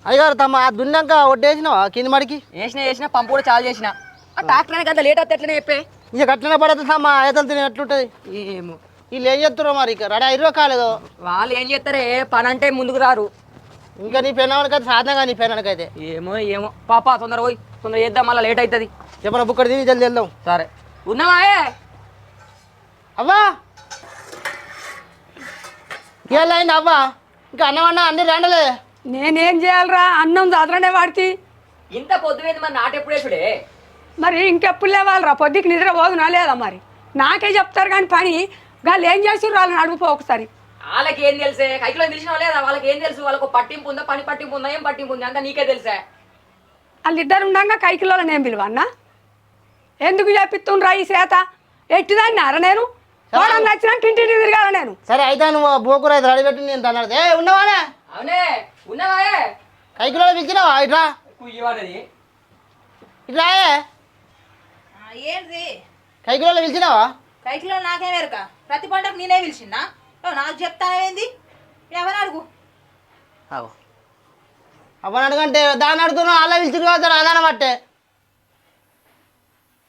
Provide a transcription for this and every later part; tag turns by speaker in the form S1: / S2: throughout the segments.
S1: అయ్యారు తమ దున్నాక ఒడ్డేసినావా కింది మడికి
S2: వేసిన పంపు కూడా చాలు చేసిన ఆ ట్రాక్టర్ అంత లేట్ అవుతే ఎట్లనే చెప్పే
S1: ఇక అట్లనే పడతా తమ ఐతలు తిని ఎట్లుంటుంది
S2: ఏమో
S1: వీళ్ళు ఏం చేస్తున్నారు మరి ఇక రెడీ అయిరో కాలేదో
S2: వాళ్ళు ఏం చేస్తారే పని అంటే ముందుకు రారు
S1: ఇంకా నీ పెన్నానికైతే సాధనంగా నీ పెన్నానికైతే
S2: ఏమో పాప తొందర పోయి తొందర చేద్దాం మళ్ళీ లేట్ అవుతుంది
S1: చెప్పిన బుక్కడి తిని జల్ది వెళ్దాం
S2: సరే ఉన్నావా
S1: అవ్వా ఇవాళ అయింది అవ్వా ఇంకా అన్నం అన్న అన్ని రండలే
S3: నేనేం చేయాలరా అన్నం చదవనే వాడికి
S2: ఇంత పొద్దువేది మరి నాటెప్పుడేసుడే
S3: మరి ఇంకెప్పుడు లేవాలరా పొద్దుకి నిద్ర పోదునా లేదా మరి నాకే చెప్తారు కానీ పని వాళ్ళు ఏం చేస్తుర్రు వాళ్ళని అడుగుపో ఒకసారి
S2: వాళ్ళకి ఏం తెలుసే కైకిలో తెలిసిన లేదా వాళ్ళకి ఏం తెలుసు వాళ్ళకు పట్టింపు ఉందా పని పట్టింపు ఉందా ఏం పట్టింపు ఉందా అంతా నీకే తెలుసా
S3: వాళ్ళిద్దరు ఉండగా కైకిలో నేను పిలువన్నా ఎందుకు చెప్పిస్తుండ్రా ఈ చేత ఎట్టిదాన్ని అర నేను వాడని నచ్చినాక ఇంటింటి తిరగాల నేను
S1: సరే అయితే నువ్వు బోకూర అయితే రెడీ పెట్టి నేను తన్నాడు ఏ ఉన్నావానే
S2: అవునే ఉన్నావా
S1: కైకిలో పిలిచినావా ఇట్రా
S2: కుయ్యవాడది
S1: ఇట్రా
S4: ఏంటి
S1: కైకిలో పిలిచినావా
S4: కైకిలో నాకేం ఎరక ప్రతి పంటకు నేనే పిలిచిందా నాకు చెప్తానేంది ఎవరు అడుగు
S1: అవ్వని అడుగంటే దాన్ని అడుగుతున్నావు అలా పిలిచిరు కదా అదాన పట్టే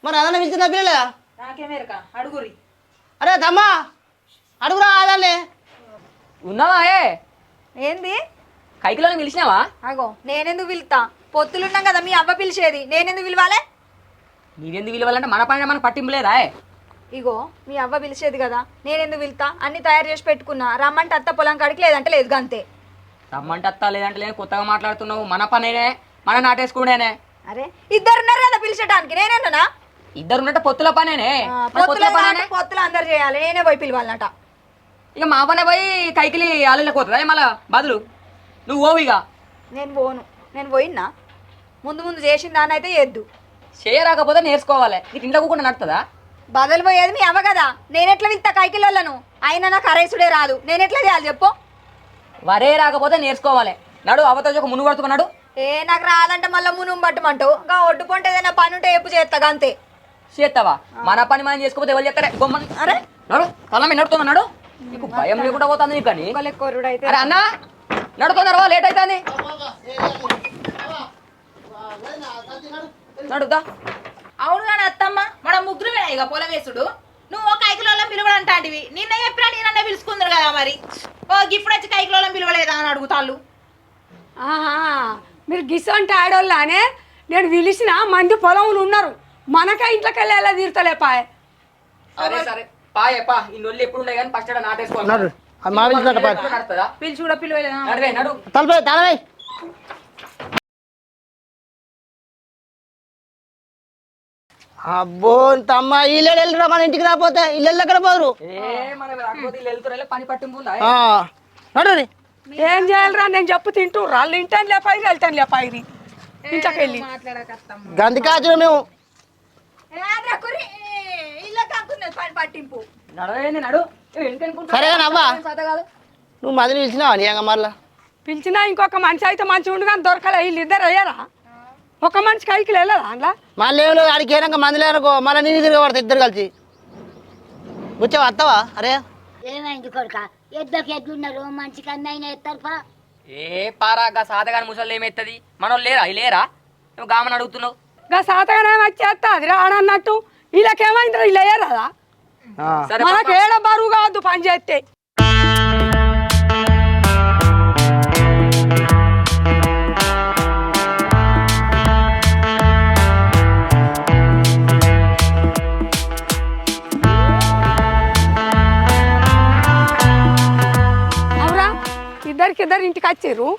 S1: మరి అదన పిలిచిన పిల్లలే
S4: నాకేం ఎరక అడుగురి
S1: అరే తమ్మా అడుగురా అదాన్ని
S2: ఉన్నావా
S4: ఏంది
S2: కైకిలో పిలిచినావా
S4: అగో నేనెందుకు పిలుతా పొత్తులున్నాం కదా మీ అవ్వ పిలిచేది నేనెందుకు పిలవాలే
S2: నీవెందుకు విలువాలంటే మన పైన మనకు పట్టింపు లేదా
S4: ఇగో మీ అవ్వ పిలిచేది కదా నేనెందుకు పిలుతా అన్ని తయారు చేసి పెట్టుకున్నా రమ్మంటే అత్త పొలం కాడికి లేదంటే లేదు అంతే
S2: రమ్మంటే అత్తా లేదంటే లేదు కొత్తగా మాట్లాడుతున్నావు మన పనేనే మన నాటేసుకునేనే
S4: అరే ఇద్దరున్నారు కదా పిలిచడానికి నేనేనా
S2: ఇద్దరు ఉన్నట్టు పొత్తుల పనేనే
S4: పొత్తులు అందరు చేయాలి నేనే పోయి పిలవాలన్నట
S2: ఇక మా పనే పోయి కైకిలి ఆలలకు పోతుందా మళ్ళా బదులు నువ్వు ఓవు ఇక
S4: నేను పోను నేను పోయినా ముందు చేసిన దాన్ని అయితే చేద్దు
S2: చేయరాకపోతే నేర్చుకోవాలి నీకు ఇంట్లో కూడా నడుతుందా
S4: బదులు పోయేది మీ అవ్వ కదా నేనెట్లా వెళ్తా కైకిలోళ్ళను అయినా నాకు అరేసుడే రాదు నేనెట్లా చేయాలి చెప్పు
S2: వరే రాకపోతే నేర్చుకోవాలి నడు అవతల ఒక మునుగు పడుతున్నాడు
S4: ఏ నాకు రాదంటే మళ్ళీ మునుము పట్టమంటావు ఇంకా ఒడ్డు పొంటే ఏదైనా పని ఉంటే ఎప్పు చేస్తా అంతే
S2: చేస్తావా మన పని మనం చేసుకోకపోతే ఎవరు చేస్తారే గొమ్మని అరే నడు తల మీద నడుతున్నాడు నీకు భయం లేకుండా పోతుంది నీకు అని
S4: అయితే
S2: అరే అన్న నడుతున్నారు లేట్ అవుతుంది నడుద్దా
S4: అవును కానీ అత్తమ్మ మన ముగ్గురు ఇక పొలం వేసుడు నువ్వు ఒక కైకిలోళ్ళం పిలవడంటాంటివి నిన్న చెప్పినా నేనన్నా పిలుచుకుందరు కదా మరి ఓ ఇప్పుడు వచ్చి కైకిలోళ్ళం పిలవలేదా అని అడుగుతాళ్ళు
S3: ఆహా మీరు గిసంటే ఆడోళ్ళనే నేను పిలిచిన మంది పొలంలో ఉన్నారు మనకే ఇంట్లోకి వెళ్ళి ఎలా తీరుతలే పాయ
S2: సరే సరే పాయే పా ఈ నొల్లి ఎప్పుడు ఉన్నాయి కానీ ఫస్ట్ నాటేసుకోవాలి
S1: మా పిలిచినట్టు
S2: నడుతుందా
S4: పిలిచి కూడా పిలవలేదా
S2: నడువే నడు
S1: తలపై తలపై అబ్బో తమ్మ ఇల్లు వెళ్ళరా మన ఇంటికి రాకపోతే ఇల్లు ఎక్కడ పోరు
S2: పని పట్టింపు ఉందా
S1: నడు
S3: ఏం చేయాలరా నేను చెప్పు తింటూ వాళ్ళు ఇంటాను లేపాయి వెళ్తాను లేపాయి ఇంట్లోకి వెళ్ళి
S1: గంధికాచులు మేము
S4: పని పట్టింపు
S2: నడవేంది నడు
S1: సరే అవ్వా నువ్వు మదిని పిలిచినావా నీ మళ్ళా
S3: పిలిచినా ఇంకొక మనిషి అయితే మంచిగా ఉండు కానీ దొరకలే వీళ్ళు ఇద్దరు అయ్యారా ఒక మనిషి కైకి వెళ్ళదా అందులో
S1: మళ్ళీ ఏం లేదు ఆడికి ఏనాక మంది లేరనుకో మళ్ళీ నేను తిరగబడతా ఇద్దరు కలిసి వచ్చావా వస్తావా అరే
S5: ఏమైంది కొడుక ఎద్దుకి ఎద్దున్నారు మంచి కన్నా అయినా ఎత్తారుపా
S2: ఏ పారాగా సాధగాని ముసలు ఏమెత్తది మనోళ్ళు లేరా లేరా నువ్వు గామని అడుగుతున్నావు
S3: ఇంకా సాతగానే వచ్చేస్తా అది రాడన్నట్టు వీళ్ళకేమైందిరా వీళ్ళు అయ్యారా
S2: సరే
S3: మనకు ఏడ బరువు కావద్దు పని చేస్తే అవురా ఇద్దరికిద్దరు ఇంటికి వచ్చిర్రు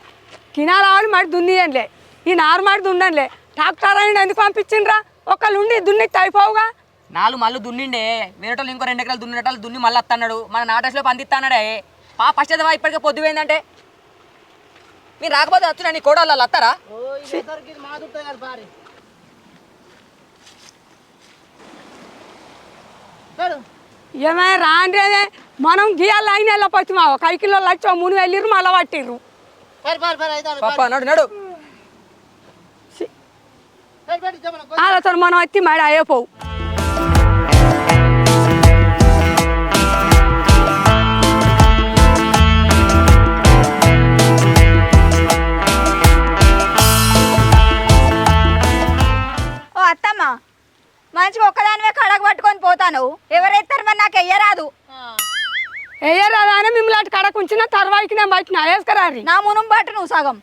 S3: కినాల ఆవిడ మరి దున్నియంలే ఈ నారు మరి దుండంలే ట్రాక్టర్ అయినా ఎందుకు పంపించిండ్రా ఒకళ్ళు ఉండి దున్నికి అయిపోవుగా
S2: నాలుగు మళ్ళీ దున్నిండే వేరేటోళ్ళు ఇంకో 2 ఎకరాలు దున్నేటోళ్ళు దున్ని మళ్ళీ వస్తున్నాడు మన నాటేసులో పందిస్తాడే పశ్చాత్తవా ఇప్పటికే పొద్దు పోయిందంటే మీరు రాకపోతే వచ్చినా నీ కోడళ్ళు వస్తారా
S3: ఏమైనా రాండ్రేదే మనం గీయాలి అయిన వెళ్ళపోవచ్చు మా కైకిలో వచ్చి ముని వెళ్ళిర్రు మళ్ళీ పట్టిర్రు
S2: నడు నడు
S3: వాళ్ళతో మనం వచ్చి మడి అయిపోవు
S6: మాట్లాడతాను ఎవరైతారు మరి నాకు ఎయ్యరాదు
S3: వేయరాదా అని మిమ్మల్ని అటు కడకు ఉంచిన తర్వాయికి నేను బయట వేసుకురారి
S6: నా మునుం బట్టు నువ్వు సగం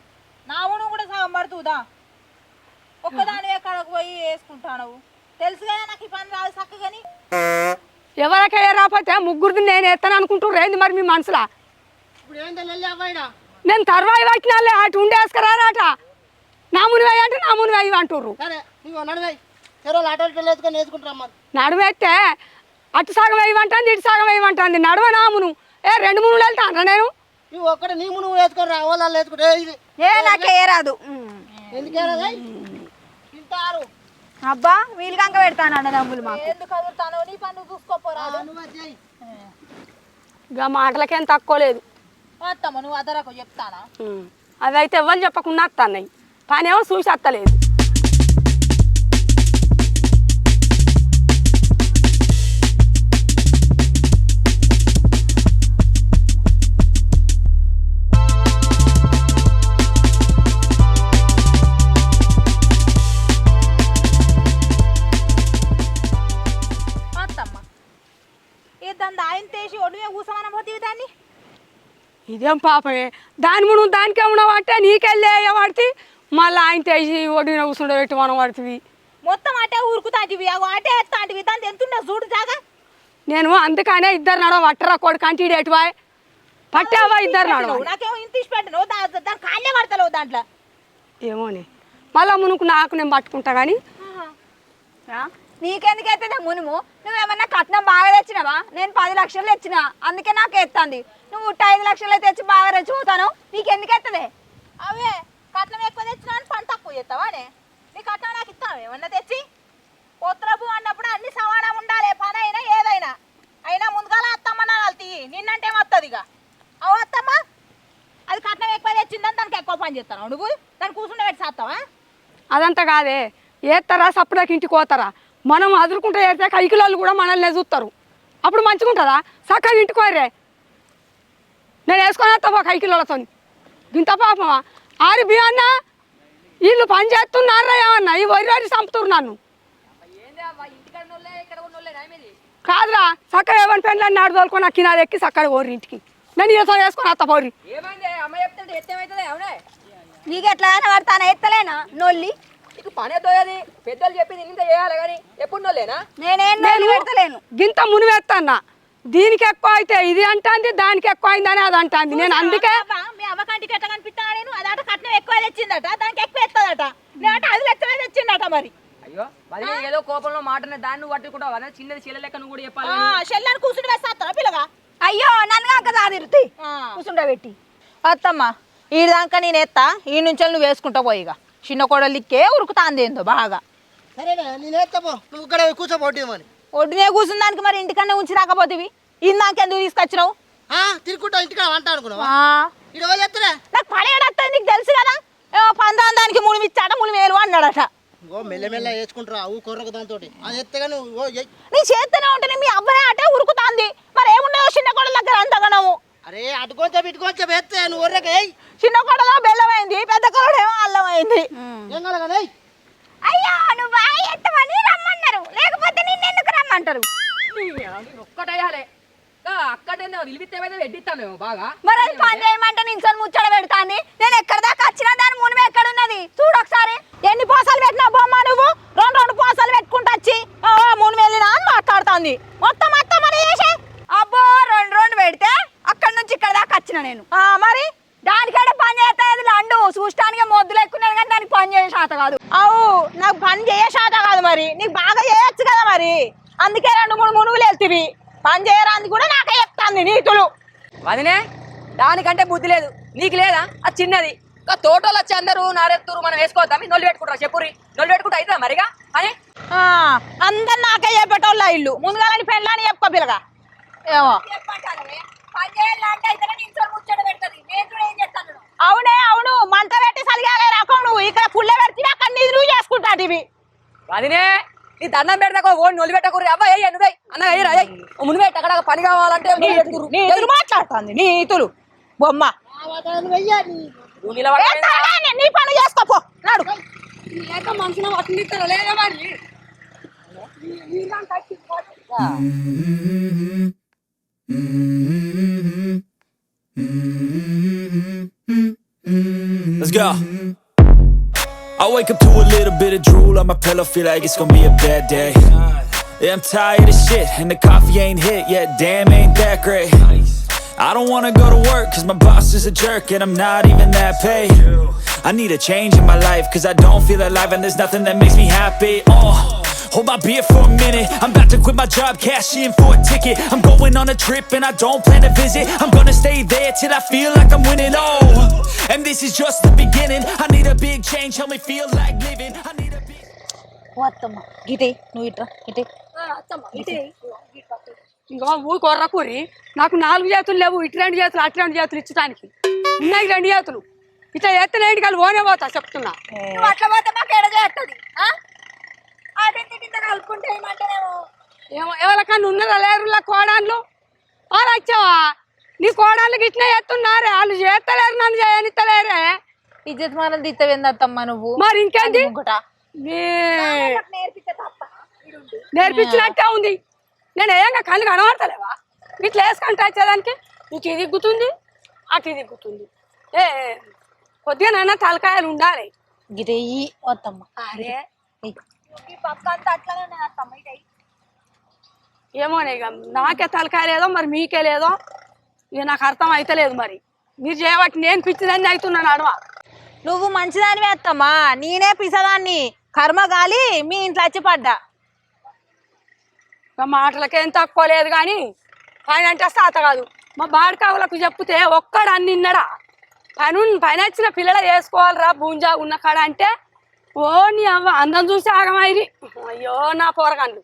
S4: నా ఊను కూడా సగం పడుతుందా ఒక్కదాని ఎక్కడికి పోయి వేసుకుంటాను తెలుసు కదా నాకు ఈ పని రాదు చక్కగాని
S3: ఎవరికి రాకపోతే ముగ్గురిది నేను వేస్తాను అనుకుంటారు ఏంది మరి మీ మనసులా
S1: ఇప్పుడు ఏంటో వెళ్ళి అవ్వాయినా
S3: నేను తర్వాయి పట్టినాలే అటు ఉండి వేసుకురారాట నా ముని వేయి అంటే నా ముని వేయి అంటుర్రు
S1: సరే నువ్వు నడివాయి చెరువులు ఆటో వేసుకొని వేసుకుంటారమ్మా
S3: నడువెత్తే అటు సగం వేయమంటుంది ఇటు సగం వేయమంటుంది నడువ నామును రెండు మూడు వెళ్తాను నేను
S1: నువ్వు ఒక్కటే నీ నువ్వు వేసుకొని రా వాళ్ళు వేసుకుంటే ఇది
S6: ఏ నాకు ఎయ్యరాదు
S1: ఎందుకేనా తింటారు
S6: అబ్బా వీలు కంక పెడతాను అన్నదమ్ములు మాకు
S4: ఎందుకు కదులుతానో నీ పని నువ్వు చూసుకోపోరా
S1: నువ్వు చేయి
S3: ఇక మాటలకేం తక్కువ లేదు
S4: అత్తమ్మ నువ్వు అదరకు చెప్తానా
S3: అదైతే ఎవరు చెప్పకుండా వస్తున్నాయి పని ఏమో చూసి వస్తలేదు
S4: అత్తమ్మ ఏ దాన్ని ఆయన తీసి ఒడివే కూసమని పోతుంది దాన్ని
S3: ఇదేం పాపమే దాని మును దానికే ఉండవంటే నీకెళ్ళి వాడితే మళ్ళీ ఆయన తెసి ఒడిన కూర్చుండే పెట్టి మనం పడుతుంది
S4: మొత్తం అటే ఊరుకుతాంటివి అగో అటే ఎత్తాంటివి దాన్ని ఎంతుండే చూడు జాగా
S3: నేను అందుకనే ఇద్దరు నడవ పట్టరా కొడుకు అంటే ఎటువా పట్టావా ఇద్దరు నడవ
S4: నాకేమో ఇంత ఇచ్చి పెట్టను దాని కాళ్ళే పడతలేవు దాంట్లో
S3: ఏమోని మళ్ళీ మునుకు నాకు నేను పట్టుకుంటా కానీ
S6: నీకెందుకైతే మునుము నువ్వేమన్నా కట్నం బాగా తెచ్చినావా నేను 10 లక్షలు తెచ్చిన అందుకే నాకు ఎత్తాంది నువ్వు 5 లక్షలు తెచ్చి బాగా రెచ్చిపోతాను నీకెందుకు ఎత్తదే
S4: అవే కట్నం ఎక్కువ తెచ్చినా అని పని తక్కువ చేస్తావానే నీ కట్నం నాకు ఇస్తావు ఏమన్నా తెచ్చి పొత్రపు అన్నప్పుడు అన్ని సమానం ఉండాలి పని అయినా ఏదైనా అయినా ముందుగాల అత్తమ్మ నాలు తీ నిన్నంటే వస్తుంది ఇక అవు అత్తమ్మ అది కట్నం ఎక్కువ తెచ్చిందని దానికి ఎక్కువ పని చేస్తాను నువ్వు దాన్ని కూర్చుండే పెట్టి చేస్తావా
S3: అదంతా కాదే ఏస్తారా సప్పుడకి ఇంటికి పోతారా మనం అదురుకుంటే ఏస్తే కైకిలోళ్ళు కూడా మనల్ని చూస్తారు అప్పుడు మంచిగా ఉంటుందా చక్కగా ఇంటికి పోయరే నేను వేసుకొని వస్తా కైకిలోళ్ళతో ఇంత పాపమా ఆరి బియ్యన్న వీళ్ళు పని చేస్తున్నారా ఏమన్నా ఈ వరి చంపుతున్నారు నన్ను కాదురా చక్కగా ఏమని పెళ్ళని నాడు తోలుకొని నాకు నాది ఎక్కి చక్కగా ఓరి ఇంటికి నేను ఈతో వేసుకొని వస్తా పోరి
S2: ఏమైంది అమ్మ చెప్తుంటే ఎత్తేమైతుంది అవునే
S6: నీకు ఎట్లా పడతానా ఎత్తలేనా నొల్లి
S2: నీకు పనే తోయది పెద్దలు చెప్పింది ఇంత చేయాలి కానీ ఎప్పుడు నోలేనా
S6: నేనేం నొల్లి పెడతలేను
S3: గింత మునివేస్తాన్నా దీనికి ఎక్కువ అయితే ఇది అంటాంది దానికి ఎక్కువ అయిందని అది అంటాంది నేను అందుకే
S4: అబ్బా, మీ అవ్వకంటికి ఎట్లా కనిపిస్తా నేను అదాట కట్నం ఎక్కువ తెచ్చిందట దానికి ఎక్కువ ఎత్తదట నేట 5 లక్షలే తెచ్చిందట మరి
S2: అయ్యో మరి ఏదో కోపంలో మాటనే దాన్ని నువ్వు పట్టుకుంటావు అదే చిన్నది చీల లెక్క నువ్వు కూడా చెప్పాలి
S4: షెల్లని కూర్చుని వేస్తారా పిల్లగా
S6: అయ్యో నన్ను కాక దాదిరుతి కూర్చుండబెట్టి
S4: అత్తమ్మ ఈ దాకా నేను ఎత్తా ఈ నుంచి నువ్వు వేసుకుంటా పోయి ఇక చిన్న కోడలిక్కే ఉరుకుతాంది ఏందో బాగా
S1: సరేనా నేను వేస్తాపో నువ్వు ఇక్కడ కూర్చోబోటేమని
S4: ఒడ్డునే కూర్చున్న దానికి మరి ఇంటికన్నా ఉంచి రాకపోతేవి ఇందాకెందుకు తీసుకొచ్చినావు
S1: తిరుక్కుంటా ఇంటికి వంట అనుకున్నావా
S4: ఆ,
S1: ఇక్కడ పోయి చెత్తరా
S4: నాకు పడేడత్తది నీకు తెలుసు కదా పందాం దానికి 3 ఇచ్చాట 3 వేలు అన్నాడట
S1: ఓ మెల్లమెల్ల వేసుకుంటారా అవు కొర్రకు దాంతో అది ఎత్తగా నువ్వు
S4: నీ చేస్తూనే ఉంటేనే మీ అబ్బాయి అటే ఉరుకుతాంది మరి ఏముండవు చిన్న కోడల దగ్గర అంతగానము
S1: అరే అటుకొంచెం ఇటుకొంచెం వేస్తే నువ్వు ఒర్రక
S4: చిన్న కోడలో బెల్లమైంది పెద్ద కోడేమో అల్లమైంది
S1: ఏం కలగనే
S6: అయ్యో నువ్వు బాగా ఎత్తమని రమ్మన్నారు లేకపోతే నిన్నెందుకు రమ్మంటారు
S2: ఒక్కటేయాలి అక్కడే విలువితే ఎడ్డిస్తాను బాగా
S6: మరి అది పని చేయమంటే నించొని ముచ్చట పెడతాంది నేను ఎక్కడ దాకా వచ్చినా దాని మునిమ ఎక్కడ ఉన్నది చూడు ఒకసారి
S4: ఎన్ని పోసాలు పెట్టినా బొమ్మ నువ్వు 2 పోసాలు పెట్టుకుంటా వచ్చి 3 వేలు అని మాట్లాడుతుంది మొత్తం మొత్తం చేసే
S6: అబ్బో 2 పెడితే అక్కడ నుంచి ఇక్కడ దాకా వచ్చిన నేను
S4: మరి
S6: దానికంటే పని చేస్తుంది లండు చూడటానికి మొద్దులు ఎక్కున్నది కానీ దానికి పని చేసే శాత కాదు
S4: అవు నాకు పని చేయశాత కాదు మరి నీకు బాగా చేయొచ్చు కదా మరి అందుకే 2-3 మునుగులు వెళ్తివి పని చేయరాంది కూడా నాకే చెప్తాంది నీతులు
S2: వదినే దానికంటే బుద్ధి లేదు నీకు లేదా అది చిన్నది ఇంకా తోటలు వచ్చి అందరూ నారెత్తురు మనం వేసుకోవద్దాం నొల్లి పెట్టుకుంటారు చెప్పురి నొల్లి పెట్టుకుంటా అవుతుందా మరిగా అని
S4: అందరు నాకే చెప్పేటోళ్ళ ఇల్లు ముందుగాలని పెళ్ళని చెప్పుకో పిల్లగా ఏమో అవునే అవును మంట పెట్టి సరిగానే రాకం నువ్వు ఇక్కడ పుల్ల పెడితే అక్కడ నిధులు చేసుకుంటాటివి
S2: వదినే నీ దండం పెడతా ఓ నొల్లి పెట్టకూరి అవ్వ ఏ నువ్వే అన్న అయ్యి రాయ్ ముందు పెట్టి అక్కడ పని కావాలంటే
S4: నీతులు మాట్లాడుతుంది నీతులు బొమ్మ
S2: నువ్వు నిలబడ
S4: నీ పని చేసుకోపో నాడు
S3: మనసులో వస్తుంది లేదా మరి
S7: Let's go. I wake up to a little bit of drool on my pillow, feel like it's gonna be a bad day. Yeah, I'm tired of shit, and the coffee ain't hit yet, damn, ain't that great. I don't wanna go to work, cause my boss is a jerk, and I'm not even that paid. I need a change in my life, cause I don't feel alive, and there's nothing that makes me happy. Hold my beer for a minute, I'm about to quit my job, cash in for a ticket. I'm going on a trip, and I don't plan to visit. I'm gonna stay there till I feel like I'm winning, and this is just the beginning. I need a big change, help me feel like living. I need a big...
S4: అత్తమ్మ గిటే నువ్వు ఇట్రా గిటే
S3: ఇంకో ఊరు కొర్రకూరి నాకు 4 చేతులు లేవు, ఇటు 2 చేతులు అటు 2 చేతులు ఇచ్చడానికి ఉన్నాయి 2 చేతులు. ఇట్లా ఎత్తనే ఇంటికి ఓనే పోతా చెప్తున్నా.
S6: నువ్వు అట్లా పోతే మాకు ఎడ చేస్తుంది కలుపుకుంటే ఏమంటేనేమో
S3: ఎవరికన్నా ఉన్నారా లేరులా కోడాన్లు వాళ్ళు వచ్చావా? నీ కోడాన్లకి ఇట్లా ఎత్తున్నారే, వాళ్ళు చేస్తలేరు, నన్ను చేయనిస్తలేరే.
S4: ఇజ్జత్ మానం దిత్తవేంది అత్తమ్మ నువ్వు?
S3: మరి ఇంకేంది నేర్పించినట్టే ఉంది. నేను ఏంగా కళ్ళు కనబడతలేవా? ఇట్లా వేసుకుంటే వచ్చేదానికి ఇటు దిగ్గుతుంది అటు దిగ్గుతుంది. కొద్దిగా నాన్న తలకాయలు ఉండాలి.
S4: గిటే అత్తమ్మ
S3: అరే
S6: ఈ పక్క అంతా అట్లానే ఉన్నది అత్తమ్మ ఇదే
S3: ఏమోనే ఇక నాకే తలకాయ లేదో మరి మీకే లేదో ఇక నాకు అర్థం అయితలేదు. మరి మీరు చేయబట్టి నేను పిచ్చిదాన్ని అవుతున్నాను అడవ.
S4: నువ్వు మంచిదానివే అత్తమ్మా, నేనే పిసదాన్ని కర్మ గాలి మీ ఇంట్లో వచ్చి పడ్డా.
S3: ఇక మాటలకేం తక్కువ లేదు కానీ పైన అంటే సాత కాదు. మా బాడకావులకు చెప్తే ఒక్కడు అన్ని ఇన్నడా పైన వచ్చిన పిల్లలు వేసుకోవాలిరా భూంజా ఉన్న కాడ అంటే ఓ నీ అవ్వ అందం చూసి ఆగమైరి. అయ్యో నా పోరగాండ్లు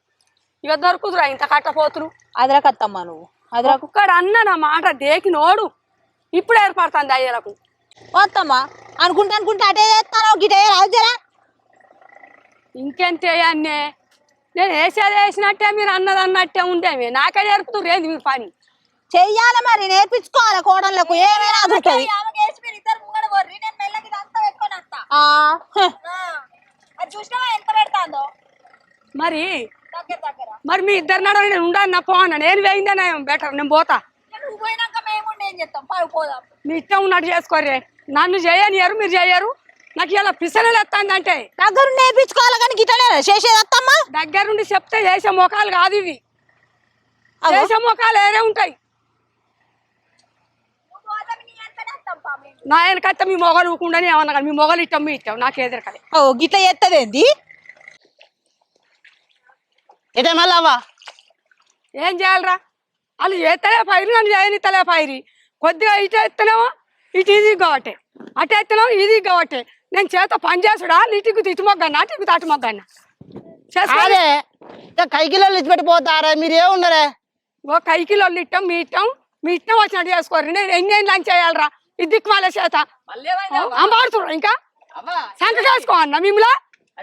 S3: ఇక దొరుకుతురా ఇంత కట్టపోతురు.
S4: అదరకత్తమ్మ నువ్వు అదరకు
S3: ఒక్కడు అన్న నా మాట దేకి నోడు ఇప్పుడు ఏర్పడుతుంది అయ్యలకు.
S4: అత్తమ్మ అనుకుంటా అనుకుంటా అటే చేస్తాను గిటే రాజు జరా.
S3: ఇంకెంతే అన్నే నేను వేసేది వేసినట్టే మీరు అన్నది అన్నట్టే ఉండేవి. నాకే నేర్పుతురు ఏంది మీరు పని
S4: చెయ్యాలి మరి నేర్పించుకోవాలి కోడళ్ళకు ఏమైనా అదురుతుంది.
S6: ఇద్దరు ముంగడ వర్రి నేను మెల్లకి ఇదంతా పెట్టుకొని వస్తా. అది చూసినావా ఎంత పెడతాందో
S3: మరి
S6: దగ్గర
S3: మరి మీ ఇద్దరు నడవ నేను ఉండాలి నా పోనా నేను వేయిందే బెటర్ నేను పోతా.
S6: నువ్వు పోయినాక మేము ఏం చేస్తాం పోదాం.
S3: మీ ఇష్టం ఉన్నట్టు చేసుకోర్రే, నన్ను చేయనియరు మీరు చేయరు. నాకు ఇలా పిసనలు ఎత్తాందంటే
S4: దగ్గర నేర్పించుకోవాలి కానీ గిట్టనే చేసేది అత్తమ్మ.
S3: దగ్గరుండి చెప్తే చేసే మొఖాలు కాదు ఇవి, చేసే మొఖాలు వేరే ఉంటాయి. నా వెనకైతే మీ మొగలు ఊకుండానే ఏమన్నా కానీ మీ మొగలు ఇష్టం మీ ఇష్టం నాకు ఎదురకలే.
S4: ఓ గిట్ల ఎత్తదేంది
S1: ఎటే మళ్ళీ అవ్వా
S3: ఏం చేయాలరా? వాళ్ళు చేస్తలే పైరు నన్ను చేయనిస్తలే పైరి. కొద్దిగా ఇటు ఎత్తనేమో ఇటు ఇది కావట్టే, అటు ఎత్తనేమో ఇది కావట్టే. నేను చేత పని చేసుడా ఇటుకు ఇటు మొగ్గన్నా అటుకు అటు మొగ్గన్నా
S1: అదే కైకిలో ఇచ్చిపెట్టిపోతారా మీరు ఏమున్నారే?
S3: ఓ కైకిలో ఇట్టం మీ ఇష్టం, మీ ఇష్టం వచ్చినట్టు చేసుకోరు. నేను ఎన్ని లంచ్ చేయాలరా? ఇది దిక్కుమాల చేత అంబాడుతున్నారు ఇంకా సంక చేసుకో అన్న మిమ్మల్ని.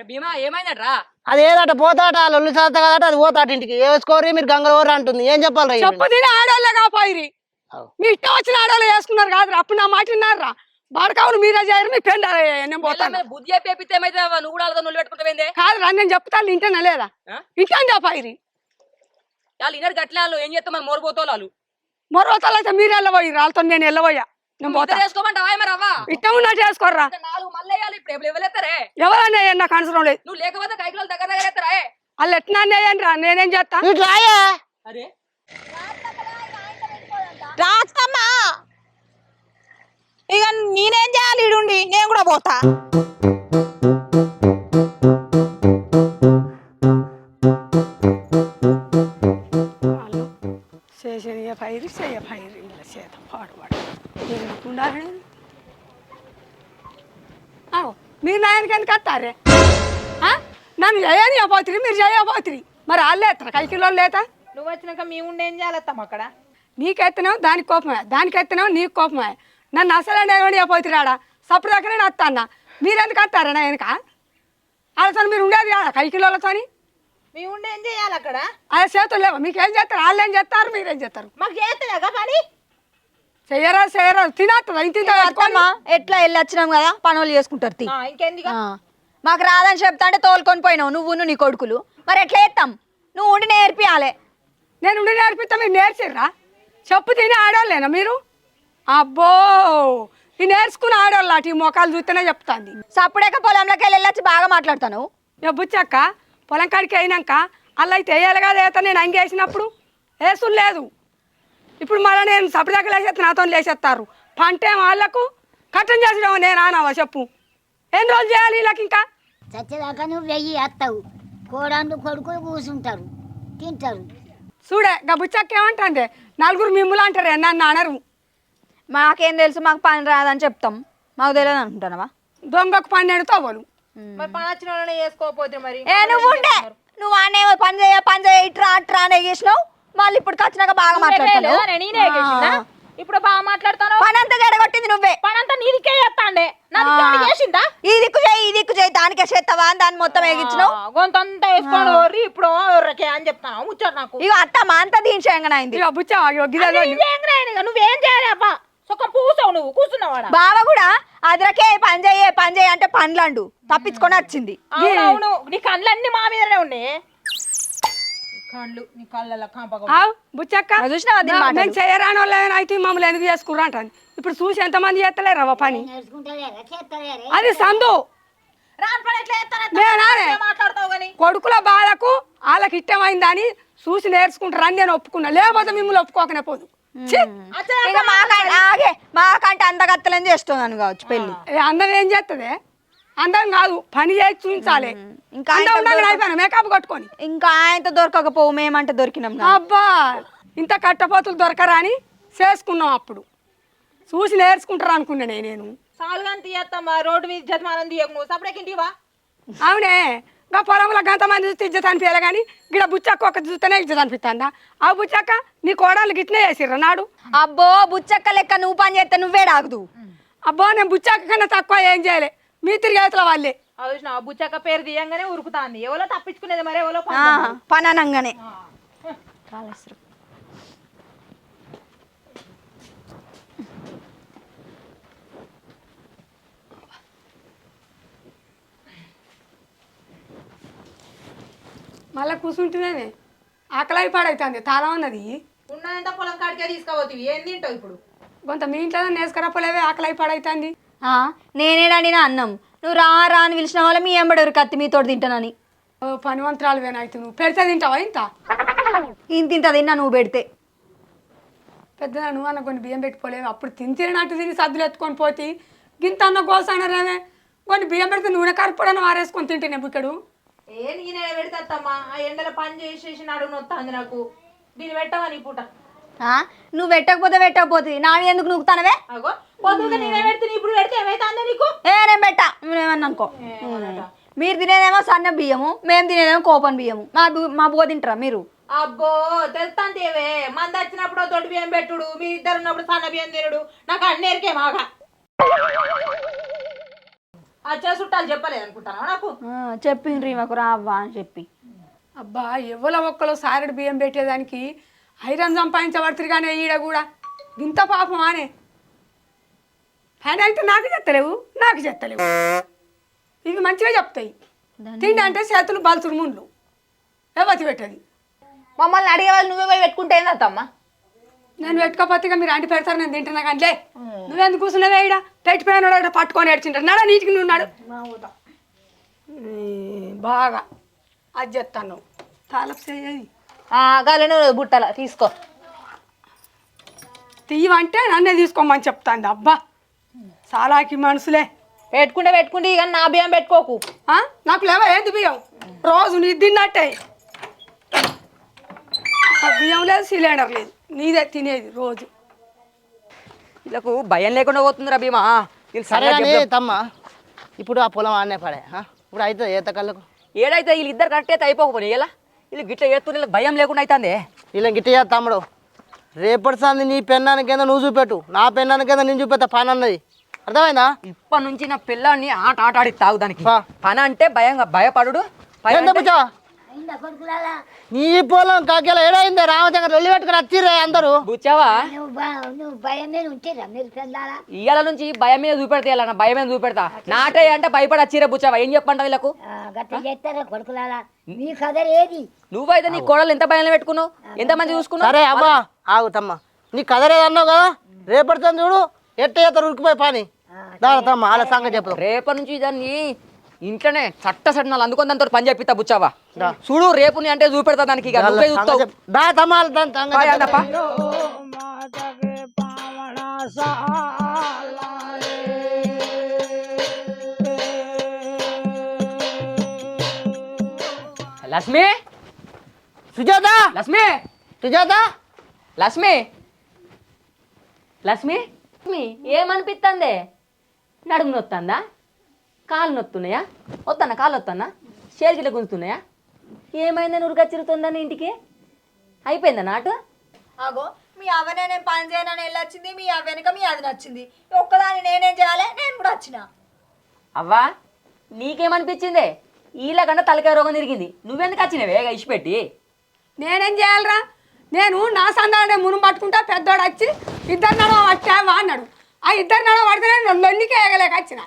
S2: భీమా ఏమైందట్రా?
S1: అదేదట పోతాట లొల్లి చేత కదట అది పోతాట ఇంటికి వేసుకోరి మీరు గంగలవరు అంటుంది. ఏం చెప్పాలి?
S3: చెప్పు తిని ఆడవాళ్ళే కాపాయిరి. మీ ఇష్టం వచ్చిన ఆడవాళ్ళు వేసుకున్నారు కాదురా. అప్పుడు నా మాట విన్నారా? బాడకావులు మీరే చేయరు మీ పెండ నేను పోతాను.
S2: బుద్ధి చెప్పితే ఏమైతే నువ్వు కూడా వాళ్ళతో నువ్వు పెట్టుకుంటావేందే?
S3: కాదురా నేను చెప్తాను ఇంటనే లేదా ఇంటాను చెప్పాయిరి.
S2: వాళ్ళు ఇన్నర్ గట్ల వాళ్ళు ఏం చేస్తాం మనం మోరపోతావు వాళ్ళు
S3: మరోతాలు అయితే మీరు వెళ్ళబోయి వాళ్ళతో నేను వెళ్ళబోయా. నేను పోతా
S2: చేసుకోమంటావా మరి అవ్వ?
S3: ఇష్టం ఉన్నట్టు చేసుకోర్రా.
S2: 4 మళ్ళీ వేయాలి ఇప్పుడు ఎవరెత్తారే?
S3: ఎవరన్నా నాకు అవసరం లేదు.
S2: నువ్వు లేకపోతే కైకిలో దగ్గర ఎత్తారా?
S3: వాళ్ళు ఎట్లా అయ్యాను రా నేనేం చేస్తా?
S1: ఇటు రాయే
S2: అరే
S4: రాస్తమ్మా ఇక నేనేం చేయాలి? ఇడుండి నేను కూడా పోతా.
S3: చేసే పైరు చేయ పైరు ఇలా చేత పాడుపాడు ఉండాలి. మీరు నాయనకి ఎందుకు వస్తారే? నన్ను చేయని పోతుంది మీరు చేయబోతుంది. మరి వాళ్ళు ఎత్తారు కైకిలో లేతా?
S4: నువ్వు వచ్చినాక మేము ఉండి ఏం చేయాలత్తమ్మ అక్కడ?
S3: నీకెత్తనేమో దానికి కోపమే, దానికి ఎత్తనేమో నీకు కోపమే. నన్ను అసలు పోతుంది ఆడ సప్పుడు దగ్గర నేను వస్తా అన్న. మీరు ఎందుకు వస్తారా నా వెనక? వాళ్ళతో మీరు ఉండేది కాదా కైకిలోలతో?
S4: మేము ఉండి ఏం చేయాలి అక్కడ?
S3: అదే చేతులు లేవు మీకేం చేస్తారు? వాళ్ళు ఏం చేస్తారు మీరేం చేస్తారు?
S4: మాకు చేస్తుందా పని?
S3: చెయ్యరా చెయ్యరా తినేస్తుందా? ఇంత
S6: ఎట్లా వెళ్ళి వచ్చినాం కదా పనులు చేసుకుంటారు.
S4: ఇంకెందుకు
S6: మాకు రాదని చెప్తా అంటే తోలుకొని పోయినావు నువ్వు నీ కొడుకులు. మరి ఎట్లా చేస్తాం? నువ్వు ఉండి నేర్పియాలి.
S3: నేను ఉండి నేర్పిస్తా, మీరు నేర్చిర్రా? చెప్పు తిని ఆడవాళ్ళేనా మీరు? అబ్బో, ఈ నేర్చుకుని ఆడవాళ్ళు అటు ఈ మొఖాలు చూస్తేనే చెప్తాంది.
S6: సప్పుడేక పొలంలోకి వెళ్ళొచ్చి బాగా మాట్లాడతాను.
S3: ఇక బుచ్చక్క పొలం కాడికి అయినాక అలా అయితే వేయాలి కదా, ఏత నేను అంగేసినప్పుడు వేసులు లేదు. ఇప్పుడు మళ్ళీ నేను సపరేట్గా లేసేస్తా, నాతో లేసేస్తారు. పంట ఏం వాళ్ళకు కట్టం చేసడం నేను ఆనావా చెప్పు? ఎన్ని రోజులు చేయాలి వీళ్ళకి? ఇంకా
S5: చచ్చేదాకా నువ్వు వెయ్యి వేస్తావు, కోడళ్ళు కొడుకులు కూర్చుంటారు, తింటారు.
S3: చూడే గా బుచ్చక్క ఏమంటుంది, నలుగురు మిమ్ములు అంటారే, నన్ను అనరు.
S6: మాకేం తెలుసు, మాకు పని రాదని చెప్తాం. మాకు తెలియదు అనుకుంటున్నావా?
S3: దొంగకు 12 తవ్వలు.
S4: మరి పని వచ్చిన వాళ్ళని చేసుకోకపోతే మరి
S6: ఏ నువ్వు ఉండే, నువ్వు అనేమో పని చేయ ఇట్రా అట్రా అని ఎగేసినావు. మళ్ళీ ఇప్పుడు వచ్చినాక బాగా మాట్లాడతాను.
S4: నేనే ఎగేసిందా? ఇప్పుడు బాగా మాట్లాడతాను.
S6: పని అంతా జడగొట్టింది నువ్వే.
S4: పని అంతా నీదికే చేస్తాండే, చేసిందా?
S6: ఈ దిక్కు చేయి దానికే చేస్తావా అని దాన్ని మొత్తం ఎగించినావు.
S4: గొంతంతా వేసుకోండి ఓర్రి, ఇప్పుడు ఓర్రకే అని చెప్తాను. ముచ్చారు నాకు
S6: ఇక అత్తమ్మ అంతా దీని చేయంగానైంది.
S3: ఇక బుచ్చ
S4: నువ్వేం చేయాలి అబ్బా? సుఖం పూసావు, నువ్వు కూర్చున్నావాడా?
S6: బావ కూడా అదరకే పని చేయి అంటే పండ్లండు తప్పించుకొని వచ్చింది.
S4: అవును, నీ కళ్ళన్నీ మా మీదనే ఉన్నాయి. కళ్ళు నీ కళ్ళ కాంపగా
S3: బుచ్చక్క
S6: చూసినావా దీని మాటలు?
S3: నేను చేయరాని వాళ్ళు అయితే మమ్మల్ని ఎందుకు చేసుకుర్రా అంటాను. ఇప్పుడు చూసి ఎంతమంది చేస్తలేరా పని?
S5: నేర్చుకుంటలేరా, చేస్తలేరా?
S3: అది సందు.
S4: రాని పని ఎట్లా
S3: నేనానే
S4: మాట్లాడతావు కానీ
S3: కొడుకుల బాధకు వాళ్ళకి ఇష్టమైందని చూసి నేర్చుకుంటారని నేను ఒప్పుకున్నా, లేకపోతే మిమ్మల్ని ఒప్పుకోకనే పోదు. ఛీ!
S6: ఇక మాకంటే అందగత్తలని చేస్తున్నాను కావచ్చు పెళ్లి.
S3: అందం ఏం చేస్తుంది? అందం కాదు, పని చేసి చూపించాలి.
S6: ఇంకా
S3: అందం ఉండాలి, అయిపోయినా మేకప్ కట్టుకొని.
S6: ఇంకా ఆయనతో దొరకకపోవు, మేమంటే దొరికినాం కదా.
S3: అబ్బా, ఇంత కట్టపోతులు దొరకరా అని చేసుకున్నాం. అప్పుడు చూసి నేర్చుకుంటారు అనుకున్నా నేను.
S4: సాలుగాని తీయత్తమ్మా, రోడ్డు మీద జతమానం తీయకు, నువ్వు సపరేకింటివా?
S3: అవునే, ఇంకా పొలంలో గంతమంది చూస్తే ఇజ్జత్ అనిపించాలి కానీ ఇక్కడ బుచ్చక్క ఒక చూస్తేనే ఇజ్జత్ అనిపిస్తుందా? ఆ బుచ్చక్క నీ కోడలు గిట్నే చేసిర్రా నాడు?
S6: అబ్బో, బుచ్చక్క లెక్క నువ్వు పని చేస్తే నువ్వే రాగుదు.
S3: అబ్బో, నేను బుచ్చక్క కన్నా తక్కువ ఏం చేయలే, మీ తిరిగేతల వాళ్ళే.
S4: చూసిన బుచ్చక్క పేరు తీయంగానే ఉరుకుతాంది. ఎవరో తప్పించుకునేది మరి, ఎవరో
S6: పని అనగానే.
S3: మళ్ళీ కూర్చుంటేనే ఆకలి పాడైతుంది, తాళం ఉన్నది.
S4: ఉన్నదంతా పొలం కాడికే తీసుకోబోతుంది. ఏం తింటావు ఇప్పుడు?
S3: కొంత మీ ఇంట్లో నేసుకరప్పలేవే, ఆకలి పాడైతుంది.
S6: నేనేనండి నా అన్నం, నువ్వు రా అని పిలిచిన వాళ్ళ మీ ఎంబడరు కత్తి మీతో తింటానని.
S3: పనివంతరాలు వేనైతే నువ్వు పెడితే తింటావా?
S6: ఇంత తిన్నా నువ్వు పెడితే.
S3: పెద్ద నువ్వు అన్న కొన్ని బియ్యం పెట్టుకోలేవు, అప్పుడు తినట్టు తిని సద్దులు ఎత్తుకొని పోతే గింత అన్న గోసానరేమే. కొన్ని బియ్యం పెడితే నూనె కరుపుడని వారేసుకొని తింటేనే బుక్కడు.
S4: నేనే పెడతామ్మా, ఆ ఎండలో పని చేసేసి నడుము నొత్తాంది నాకు. దీన్ని పెట్టమని పూట
S6: నువ్వు పెట్టకపోతే నా ఎందుకు నువ్వు తనవే?
S4: అగో పొద్దుగా నేనే పెడితే ఇప్పుడు పెడితే ఏమైతుందో నీకు?
S6: నేను పెట్టా, నువ్వేమన్నా అనుకో. మీరు తినేదేమో సన్న బియ్యము, మేము తినేదేమో కోపన్ బియ్యము. మా బువ్వ తింటారా మీరు?
S4: అబ్బో తెలుస్తాంతేవే, మంది వచ్చినప్పుడు తొడి బియ్యం పెట్టుడు, మీ ఇద్దరు ఉన్నప్పుడు సన్న బియ్యం తినడు. నాకు అన్నేరికే మాగా అచ్చా చుట్టాలు చెప్పలేదు అనుకుంటాను నాకు.
S6: చెప్పిండ్రి మాకు రావ్వా అని చెప్పి.
S3: అబ్బా, ఎవరో ఒక్కలో సారెడు బియ్యం పెట్టేదానికి ఐరన్ సంపాదించబడుతుంది కానీ ఈడ కూడా ఇంత పాపం అనే పని అయితే నాకు చెత్తలేవు, నాకు చెత్తలేవు. ఇవి మంచిగా చెప్తాయి. తిండి అంటే చేతులు బలుతురు ముండ్లు ఎవతి పెట్టది.
S4: మమ్మల్ని అడిగే వాళ్ళు నువ్వే పోయి పెట్టుకుంటే ఏందమ్మా?
S3: నేను పెట్టుకోపోతే మీరు అంటి పెడతారు, నేను తింటున్నా కానీ నువ్వెందుకు కూర్చున్నావే? ఈడ పెట్టిపోయినాడు పట్టుకొని ఏడ్చింటాడు. నడా నీటికి నువ్వు నాడు బాగా అది చెప్తాను. తాలపు చేయాలి
S4: గలను బుట్టల తీసుకో,
S3: తీయమంటే నన్నే తీసుకోమని చెప్తాంది. అబ్బా, చాలాకి మనసులే.
S4: పెట్టుకుంటే ఇక నా బియ్యం పెట్టుకోకు.
S3: నాకు లేవా ఏంది బియ్యం? రోజు నీ తిన్నట్టే. బియ్యం లేదు, సిలిండర్ లేదు, నీదే తినేది రోజు.
S2: వీళ్ళకు భయం లేకుండా పోతుందిరా భీమా.
S1: సరే కానీ తమ్మ, ఇప్పుడు ఆ పొలం ఆడనే పడే, ఇప్పుడు అయితే ఈత కళ్ళకు
S2: ఏడైతే వీళ్ళిద్దరు కరెక్ట్ అయితే అయిపోకపోయి ఇలా వీళ్ళు గిట్ల చేస్తూ వీళ్ళకి భయం లేకుండా అవుతుంది.
S1: వీళ్ళని గిట్ట చేస్తా తమ్ముడు. రేపటి సంది నీ పెన్నానికి కింద నువ్వు చూపెట్టు, నా పెన్నానికి కింద నేను చూపెత్తా పని అన్నది. అర్థమైందా?
S2: ఇప్పటి నుంచి నా పిల్లాన్ని ఆట ఆడిస్తావు దానికి. పని అంటే భయపడు.
S5: ఇంత కొడుకులాలా
S1: నీ పొలం కాకేలా ఏడైందే రామచంద్ర రొల్లి పెట్టుకుని వచ్చిర్రే అందరూ.
S2: బుచ్చావా
S5: నువ్వు భయం మీద ఉంచిరా మీరు పెళ్ళాలా
S2: ఇవాళ నుంచి భయం మీద చూపెడతా ఇలా భయం మీద చూపెడతా నాటే అంటే భయపడి వచ్చిరే బుచ్చావా ఏం చెప్పంట వీళ్ళకు
S5: గట్ల చేస్తారా కొడుకులాలా మీ కదర్ ఏది
S2: నువ్వైతే నీ కోడలు ఎంత భయం పెట్టుకున్నావు ఎంత మంది చూసుకున్నావు
S1: సరే అమ్మా ఆగుతమ్మా నీ కదరేదన్నావు కదా రేపడుతుంది చూడు ఎట్ట చేస్తారు ఉరికిపోయి పని దాతమ్మ వాళ్ళ సంగతి చెప్పు.
S2: రేపటి నుంచి దాన్ని ఇంట్లోనే చట్టసట్టనాలు అందుకొని దాంతో పని చెప్పిస్తా బుచ్చావా చూడు రేపు నీ అంటే చూపెడతా దానికి ఇక నువ్వే చూస్తావు.
S1: దాతమ్మ వాళ్ళ దాని సంగతి
S2: బాయ్
S1: చెప్పు.
S2: అన్నప్ప. లక్ష్మి
S1: సుజాత
S2: లక్ష్మి
S1: సుజాత
S2: లక్ష్మి లక్ష్మి లక్ష్మి ఏమనిపిస్తుందే నడుము నొత్తందా కాళ్ళు నొత్తున్నాయా వస్తానా కాళ్ళు వస్తానా చేతికిట్లా గుంజుతున్నాయా ఏమైందని ఉరికొచ్చిరుతుందని ఇంటికి అయిపోయిందా నాటు
S6: అగో మీ అవ్వనే నేను పని చేయనని వెళ్ళొచ్చింది మీ అవ్వెనక మీ అది నచ్చింది ఒక్కదాన్ని నేనేం చేయాలి నేను కూడా వచ్చిన
S2: అవ్వా నీకేమనిపించిందే ఈల కన్నా తలకాయ రోగం తిరిగింది నువ్వెందుకు వచ్చినవే ఇచ్చిపెట్టి
S3: నేనేం చేయాలరా నేను నా సందాన్ని మును పట్టుకుంటా పెద్దోడు వచ్చి ఇద్దరు నడవ పట్టావా అన్నాడు. ఆ ఇద్దరు నడవ పడితే నేను లొల్లికే ఎగలేక వచ్చిన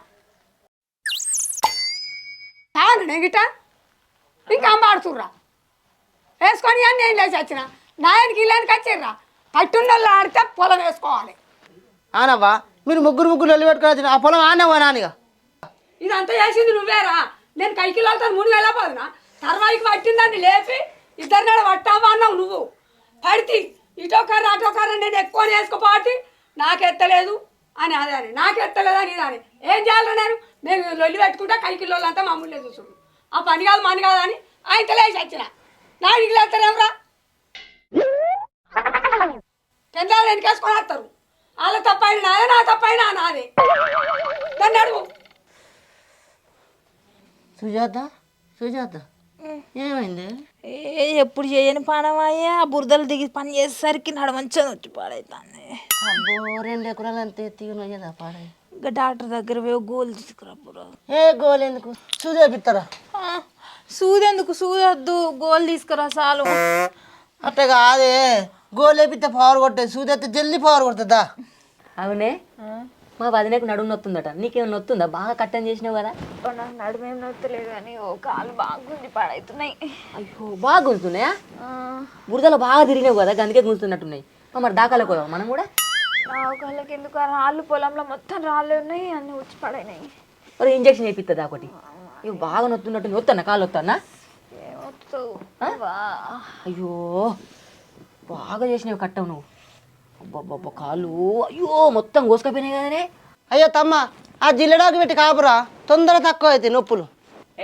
S3: చాలు నేను గిట్ట ఇంకా అంబాడుతుర్రా వేసుకొని అని నేను లేచి వచ్చిన నాయనకి ఇల్లానికి వచ్చిర్రా పట్టున్నోళ్ళు ఆడితే పొలం వేసుకోవాలి.
S1: ఆనవ్వా మీరు ముగ్గురు రొల్లి పెట్టుకుని వచ్చిన ఆ పొలం ఆనవ్వా నానిగా
S3: ఇదంతా చేసింది నువ్వేరా నేను కైకిలోతో ముని వెళ్ళపోదునా తర్వాయికి పట్టిందాన్ని లేపి ఇద్దరు నడ పట్టావా అన్నావు నువ్వు పడితే ఇటోకారు అటోకారు నేను ఎక్కువ వేసుకోపాటి నాకెత్తలేదు అని అదే అని నాకెత్తలేదు అని ఇదని ఏం చేయాలి నేను లొల్లి పెట్టుకుంటా కైకిలోళ్ళు అంతా మామూలుగా చూసుడు ఆ పని కాదు మని కాదు అని ఆయన లేచి వచ్చిన నా ఇంటికి వెళ్తారేమరా కింద వెనకేసుకొని వస్తారు వాళ్ళ తప్పైన నాదే నా తప్పైన నాదే దాన్ని అడుగు.
S1: సుజాత సుజాత ఏమైంది
S4: ఎప్పుడు చేయని పనమయ్యా బురదలు దిగి పని చేసేసరికి నడమంచని వచ్చి పాడైతాను.
S1: అబ్బో 2 ఎకరాలు అంతే తీయదా పాడే
S4: ఇంకా డాక్టర్ దగ్గర పోయి గోలు తీసుకురా.
S1: ఏ గోలు ఎందుకు చూసేపిస్తారా
S4: సూదెందుకు సూదొద్దు గోలు తీసుకురా చాలు.
S1: అట్ట కాదే గోలు వేపిస్తే పవర్ కొట్టేది సూదైతే జల్దీ పవర్ కొడుతుందా.
S2: అవునే మా వదినకు నడుము నొత్తుందట నీకేమైనా నొత్తుందా బాగా కట్టం చేసినావు కదా
S6: నాకు నడుమేం నొత్తలేదు కానీ ఓ కాలు బాగా గుంజి పాడైతున్నాయి.
S2: అయ్యో బాగా గుంజుతున్నాయా బురదలో బాగా తిరిగినావు కదా అందుకే గుంజుతున్నట్టున్నాయి మరి దాకాలకు పోదాం మనం కూడా
S6: నా కాళ్ళకి ఎందుకు ఆ రాళ్ళు పొలంలో మొత్తం రాళ్ళు ఉన్నాయి అన్ని ఉచ్చి పడైనాయి.
S2: మరి ఇంజక్షన్ వేయిస్తుందా ఒకటి ఇవి బాగా నొత్తున్నట్టు వస్తానా కాళ్ళు వస్తానా
S6: ఏమొస్తావు
S2: అయ్యో బాగా చేసినావు కట్టవు నువ్వు అబ్బబ్బబ్బ కాళ్ళు అయ్యో మొత్తం కోసుకపోయినాయి కదనే.
S1: అయ్యో తమ్మ ఆ జిల్లెడాకు పెట్టి కాపురా తొందర తక్కువ అవుతాయి నొప్పులు.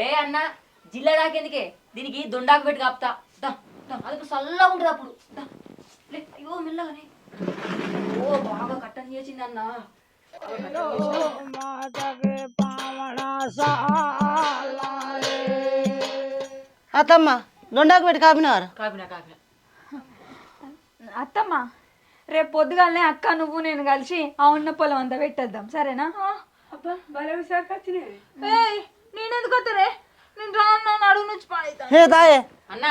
S2: ఏ అన్న జిల్లాడాకి ఎందుకే దీనికి దొండాకు పెట్టి కాపుతా అది చల్లగా ఉంటుంది అప్పుడు అయ్యో మెల్లగానే ఓ బాగా కట్టం చేసింది అన్న.
S1: ఆ తమ్మ దొండాకు పెట్టి కాపినారు.
S2: కాపినా కాపినా
S6: అత్తమ్మ రేపు పొద్దుగాలనే అక్క నువ్వు నేను కలిసి ఆ ఉన్న పొలం అంతా పెట్టేద్దాం సరేనా?
S3: అబ్బా భలే విశాఖ వచ్చినాయి.
S6: నేనెందుకు వస్తారే నేను రాను అడుగు నుంచి పాడైతా.
S1: హే దాయే
S2: అన్న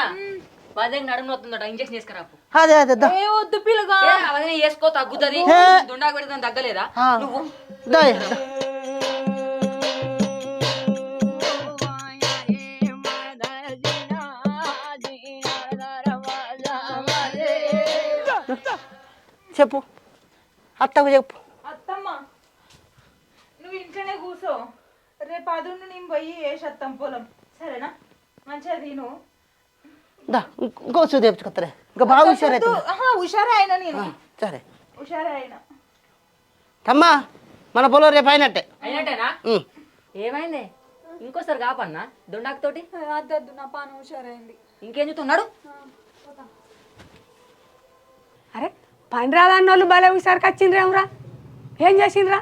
S2: వదిన నడుము నొత్తుందట ఇంజక్షన్ వేసుకురాపు.
S1: అదే అదే దా
S6: ఏ వద్దు పిల్లగా
S2: వదిన వేసుకో తగ్గుతుంది దొండాకు పెడితే తగ్గలేదా నువ్వు
S1: దాయే చెప్పు అత్తకు చెప్పు.
S4: అత్తమ్మ నువ్వు ఇంట్లోనే కూర్చో రేపు అదును నేను పోయి వేసేస్తాం పొలం సరేనా? మంచిగా తిను.
S1: దా ఇంకో సూది తెచ్చుకొత్తరే ఇంకా బాగా హుషారైతే
S4: హుషారే అయినా నేను
S1: సరే
S4: హుషారే అయినా.
S1: తమ్మా మన పొలం రేపు అయినట్టే.
S2: అయినట్టేనా ఏమైంది ఇంకోసారి కాపన్నా దొండాకు తోటి
S6: అద్దద్దు నా పానం హుషారైంది.
S2: ఇంకేం చూస్తున్నాడు
S3: అరే పని రాదన్నోళ్ళు భలే విశాఖ వచ్చిండ్రేమరా ఏం చేసిండ్రా